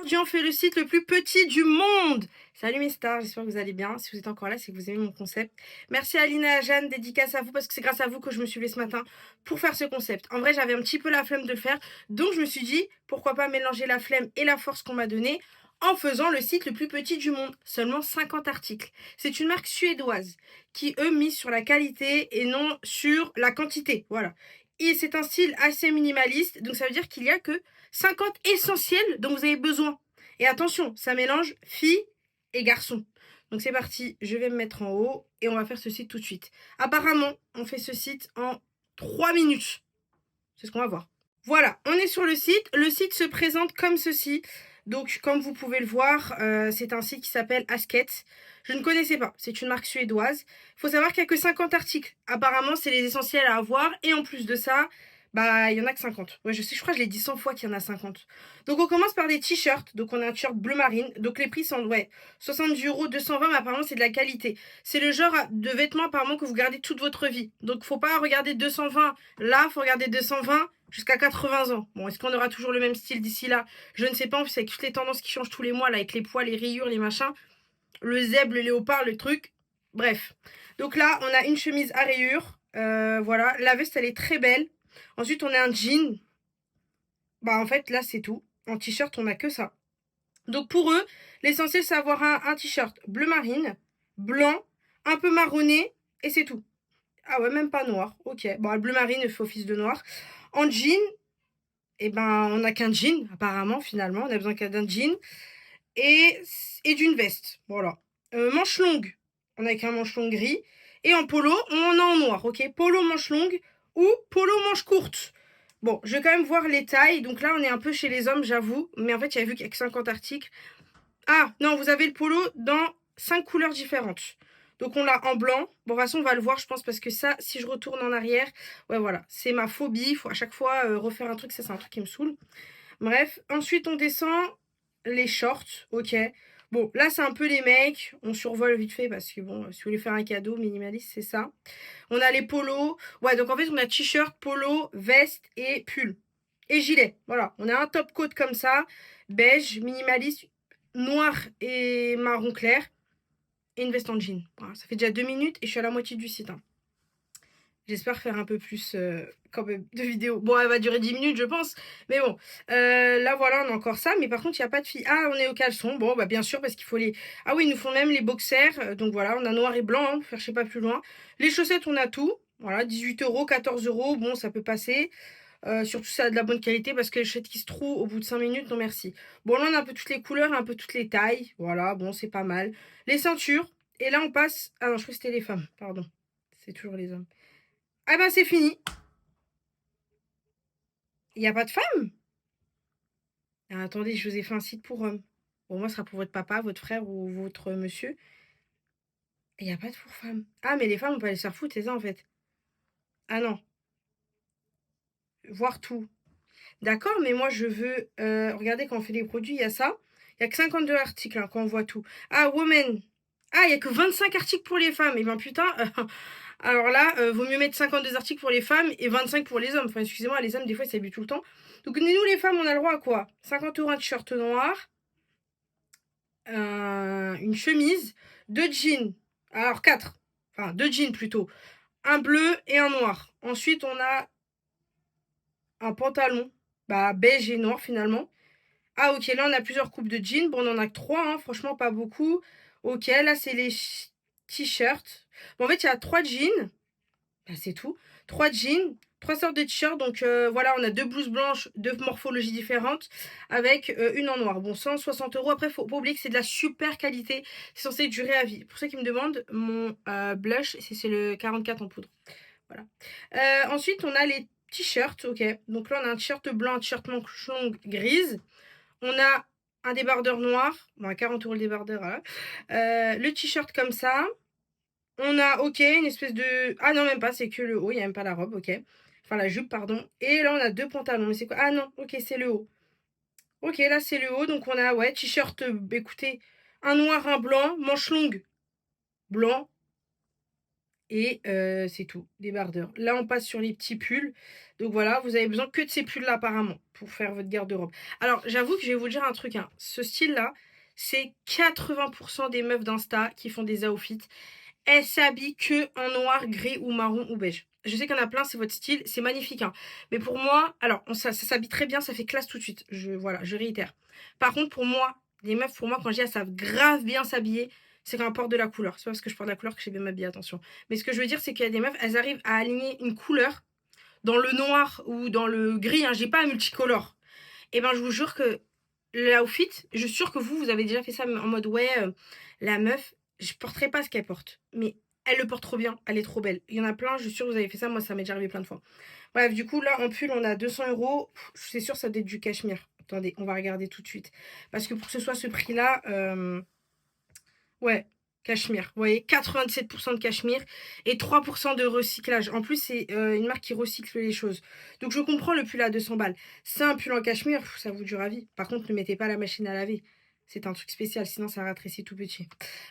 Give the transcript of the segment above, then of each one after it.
Aujourd'hui, on fait le site le plus petit du monde. Salut mes stars, j'espère que vous allez bien. Si vous êtes encore là, c'est que vous aimez mon concept. Merci à Alina et à Jeanne, dédicace à vous parce que c'est grâce à vous que je me suis levée ce matin pour faire ce concept. En vrai, j'avais un petit peu la flemme de le faire, donc je me suis dit pourquoi pas mélanger la flemme et la force qu'on m'a donnée en faisant le site le plus petit du monde. Seulement 50 articles. C'est une marque suédoise qui, eux, mise sur la qualité et non sur la quantité. Voilà. Et c'est un style assez minimaliste, donc ça veut dire qu'il y a que 50 essentiels dont vous avez besoin. Et attention, ça mélange filles et garçons. Donc c'est parti, je vais me mettre en haut et on va faire ce site tout de suite. Apparemment, on fait ce site en 3 minutes. C'est ce qu'on va voir. Voilà, on est sur le site. Le site se présente comme ceci. Donc, comme vous pouvez le voir, c'est un site qui s'appelle Asket. Je ne connaissais pas. C'est une marque suédoise. Il faut savoir qu'il n'y a que 50 articles. Apparemment, c'est les essentiels à avoir. Et en plus de ça, bah, il y en a que 50. Ouais, je sais, je crois que je l'ai dit 100 fois qu'il y en a 50. Donc, on commence par des t-shirts. Donc, on a un t-shirt bleu marine. Donc, les prix sont, ouais, 70 €, 220, mais apparemment, c'est de la qualité. C'est le genre de vêtements, apparemment, que vous gardez toute votre vie. Donc, faut pas regarder 220. Là, faut regarder 220 jusqu'à 80 ans. Bon, est-ce qu'on aura toujours le même style d'ici là? Je ne sais pas, en plus avec toutes les tendances qui changent tous les mois, là, avec les poids, les rayures, les machins, le zèbre, le léopard, le truc. Bref. Donc là, on a une chemise à rayures. Voilà. La veste, elle est très belle. Ensuite, on a un jean. Bah, en fait, là, c'est tout. En t-shirt, on a que ça. Donc pour eux, l'essentiel, c'est avoir un t-shirt bleu marine, blanc, un peu marronné, et c'est tout. Ah ouais, même pas noir. Ok. Bon, le bleu marine fait office de noir. En jean, eh ben, on n'a qu'un jean, apparemment, finalement. On a besoin qu'un d'un jean et, et d'une veste. Voilà. Manche longue, on a qu'un manche longue gris. Et en polo, on en a en noir. Ok, polo manche longue ou polo manche courte. Bon, je vais quand même voir les tailles. Donc là, on est un peu chez les hommes, j'avoue. Mais en fait, il y a vu qu'il y a que 50 articles. Ah, non, vous avez le polo dans 5 couleurs différentes. Donc on l'a en blanc. Bon, de toute façon, on va le voir, je pense, parce que ça, si je retourne en arrière, ouais, voilà, c'est ma phobie. Il faut à chaque fois refaire un truc, ça, c'est un truc qui me saoule. Bref, ensuite, on descend les shorts, ok. Bon, là, c'est un peu les mecs. On survole vite fait parce que, bon, si vous voulez faire un cadeau minimaliste, c'est ça. On a les polos. Ouais, donc en fait, on a t-shirt, polo, veste et pull. Et gilet. Voilà, on a un top coat comme ça, beige, minimaliste, noir et marron clair. Et une veste en jean. Voilà, ça fait déjà 2 minutes et je suis à la moitié du site, hein. J'espère faire un peu plus quand même de vidéos. Bon, elle va durer 10 minutes, je pense. Mais bon, là, voilà, on a encore ça. Mais par contre, il n'y a pas de filles. Ah, on est au caleçon. Bon, bah bien sûr, parce qu'il faut les... Ah oui, ils nous font même les boxers. Donc voilà, on a noir et blanc, hein, pour faire je sais pas plus loin. Les chaussettes, on a tout. Voilà, 18 €, 14 €. Bon, ça peut passer. Surtout, ça a de la bonne qualité parce que les chaussettes qui se trouvent au bout de 5 minutes, non merci. Bon, là, on a un peu toutes les couleurs, un peu toutes les tailles. Voilà, bon, c'est pas mal. Les ceintures. Et là, on passe... Ah non, je crois que c'était les femmes. Pardon. C'est toujours les hommes. Ah ben c'est fini. Il n'y a pas de femme. Ah, attendez, je vous ai fait un site pour hommes. Bon, moi, ce sera pour votre papa, votre frère ou votre monsieur. Il n'y a pas de pour femmes. Ah, mais les femmes, on peut aller se faire foutre, c'est ça en fait. Ah non, voir tout. D'accord, mais moi, je veux... regardez, quand on fait les produits, il y a ça. Il n'y a que 52 articles hein, quand on voit tout. Ah, women. Ah, il n'y a que 25 articles pour les femmes. Et ben putain, alors là, vaut mieux mettre 52 articles pour les femmes et 25 pour les hommes. Enfin, excusez-moi, les hommes, des fois, ils s'habillent tout le temps. Donc, nous, les femmes, on a le droit à quoi? 50 € un t-shirt noir, une chemise, deux jeans. Alors, quatre. Enfin, deux jeans plutôt. Un bleu et un noir. Ensuite, on a un pantalon. Bah, beige et noir finalement. Ah, ok, là, on a plusieurs coupes de jeans. Bon, on en a que trois, hein, franchement, pas beaucoup. Ok, là, c'est les t-shirts. Bon, en fait, il y a trois jeans. Bah, c'est tout. Trois jeans, trois sortes de t-shirts. Donc voilà, on a deux blouses blanches, deux morphologies différentes, avec une en noir. Bon, 160 €. Après, faut pas oublier que c'est de la super qualité. C'est censé durer à vie. Pour ceux qui me demandent, mon blush, c'est le 44 en poudre. Voilà. Ensuite, on a les t-shirts. Ok. Donc là, on a un t-shirt blanc, un t-shirt manche longue grise. On a un débardeur noir. Bon, à 40 € le débardeur, voilà. Le t-shirt comme ça. On a, ok, une espèce de... Ah non, même pas, c'est que le haut, il n'y a même pas la robe, ok. Enfin, la jupe, pardon. Et là, on a deux pantalons, mais c'est quoi? Ah non, ok, c'est le haut. Ok, là, c'est le haut, donc on a, ouais, t-shirt, écoutez, un noir, un blanc, manche longue, blanc, Et c'est tout, débardeur. Là, on passe sur les petits pulls. Donc voilà, vous avez besoin que de ces pulls-là apparemment pour faire votre garde-robe. Alors, j'avoue que je vais vous dire un truc, hein. Ce style-là, c'est 80% des meufs d'Insta qui font des outfits. Elles s'habillent que en noir, gris ou marron ou beige. Je sais qu'il y en a plein, c'est votre style, c'est magnifique, hein. Mais pour moi, alors, ça s'habille très bien, ça fait classe tout de suite. Voilà, je réitère. Par contre, pour moi, les meufs, pour moi, quand je dis elles savent grave bien s'habiller, c'est quand elles portent de la couleur. C'est pas parce que je porte de la couleur que je sais bien m'habiller, attention. Mais ce que je veux dire, c'est qu'il y a des meufs, elles arrivent à aligner une couleur dans le noir ou dans le gris, hein, j'ai pas un multicolore. Et ben, je vous jure que l'outfit, je suis sûre que vous avez déjà fait ça en mode ouais, la meuf, je porterai pas ce qu'elle porte. Mais elle le porte trop bien, elle est trop belle. Il y en a plein, je suis sûre que vous avez fait ça, moi ça m'est déjà arrivé plein de fois. Bref, du coup, là, en pull, on a 200 €. C'est sûr, ça doit être du cachemire. Attendez, on va regarder tout de suite. Parce que pour que ce soit ce prix-là, ouais, cachemire. Vous voyez, 97% de cachemire et 3% de recyclage. En plus, c'est une marque qui recycle les choses. Donc, je comprends le pull à 200 balles. C'est un pull en cachemire, ça vous dure à vie. Par contre, ne mettez pas la machine à laver. C'est un truc spécial, sinon ça rétrécit tout petit.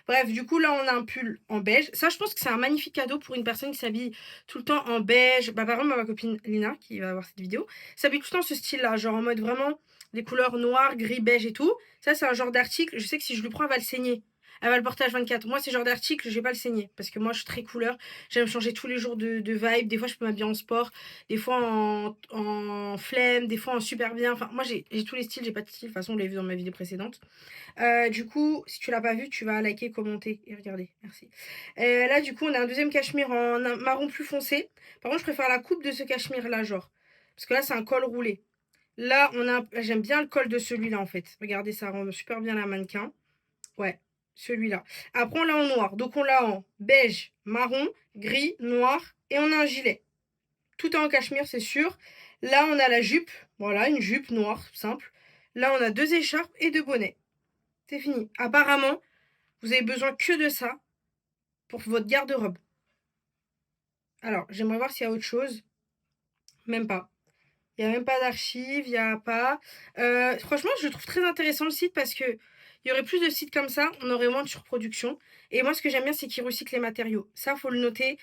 Bref, du coup, là, on a un pull en beige. Ça, je pense que c'est un magnifique cadeau pour une personne qui s'habille tout le temps en beige. Bah, par exemple, ma copine Lina, qui va voir cette vidéo, s'habille tout le temps ce style-là, genre en mode vraiment des couleurs noires, gris, beige et tout. Ça, c'est un genre d'article. Je sais que si je le prends, elle va le saigner. Elle va le porter H24. Moi, c'est le genre d'article, je vais pas le saigner. Parce que moi, je suis très couleur. J'aime changer tous les jours de vibe. Des fois, je peux m'habiller en sport. Des fois, en flemme. Des fois, en super bien. Enfin, moi, j'ai tous les styles. J'ai pas de style. De toute façon, on l'a vu dans ma vidéo précédente. Du coup, si tu l'as pas vu, tu vas liker, commenter et regarder. Merci. Là, du coup, on a un deuxième cachemire en marron plus foncé. Par contre, je préfère la coupe de ce cachemire-là, genre. Parce que là, c'est un col roulé. Là, j'aime bien le col de celui-là, en fait. Regardez, ça rend super bien la mannequin. Ouais, celui-là. Après, on l'a en noir. Donc, on l'a en beige, marron, gris, noir. Et on a un gilet. Tout est en cachemire, c'est sûr. Là, on a la jupe. Voilà, une jupe noire, simple. Là, on a deux écharpes et deux bonnets. C'est fini. Apparemment, vous avez besoin que de ça pour votre garde-robe. Alors, j'aimerais voir s'il y a autre chose. Même pas. Il n'y a même pas d'archives, il n'y a pas. Franchement, je trouve très intéressant le site parce que il y aurait plus de sites comme ça, on aurait moins de surproduction. Et moi, ce que j'aime bien, c'est qu'ils recyclent les matériaux. Ça, faut le noter.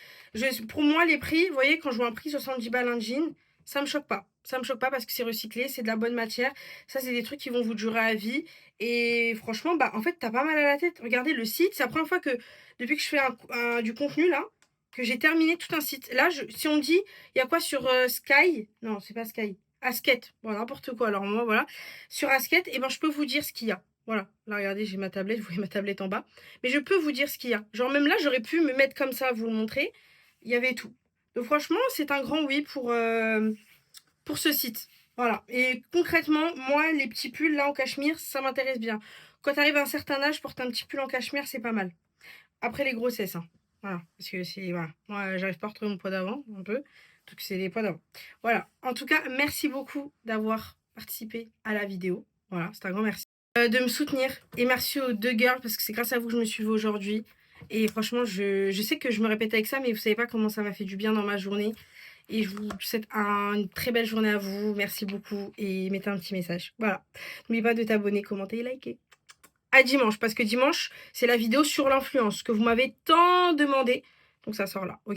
Pour moi, les prix, vous voyez, quand je vois un prix 70 balles un jean, ça me choque pas. Ça me choque pas parce que c'est recyclé, c'est de la bonne matière. Ça, c'est des trucs qui vont vous durer à vie. Et franchement, bah, en fait, t'as pas mal à la tête. Regardez le site, c'est la première fois que, depuis que je fais du contenu là, que j'ai terminé tout un site. Là, si on dit, il y a quoi sur Sky? Non, c'est pas Sky. Asket. Bon, n'importe quoi. Alors, moi, voilà. Sur Asket, et ben, je peux vous dire ce qu'il y a. Voilà. Là, regardez, j'ai ma tablette. Vous voyez ma tablette en bas. Mais je peux vous dire ce qu'il y a. Genre, même là, j'aurais pu me mettre comme ça, vous le montrer. Il y avait tout. Donc, franchement, c'est un grand oui pour ce site. Voilà. Et concrètement, moi, les petits pulls là en cachemire, ça m'intéresse bien. Quand tu arrives à un certain âge, porter un petit pull en cachemire, c'est pas mal. Après les grossesses, hein. Voilà. Parce que c'est. Voilà. Moi, j'arrive pas à retrouver mon poids d'avant, un peu. Donc, c'est les poids d'avant. Voilà. En tout cas, merci beaucoup d'avoir participé à la vidéo. Voilà. C'est un grand merci. De me soutenir. Et merci aux deux girls, parce que c'est grâce à vous que je me suis vue aujourd'hui. Et franchement, je sais que je me répète avec ça, mais vous savez pas comment ça m'a fait du bien dans ma journée. Et je vous souhaite une très belle journée à vous. Merci beaucoup. Et mettez un petit message. Voilà. N'oubliez pas de t'abonner, commenter et liker. À dimanche, parce que dimanche, c'est la vidéo sur l'influence que vous m'avez tant demandé. Donc ça sort là. Ok.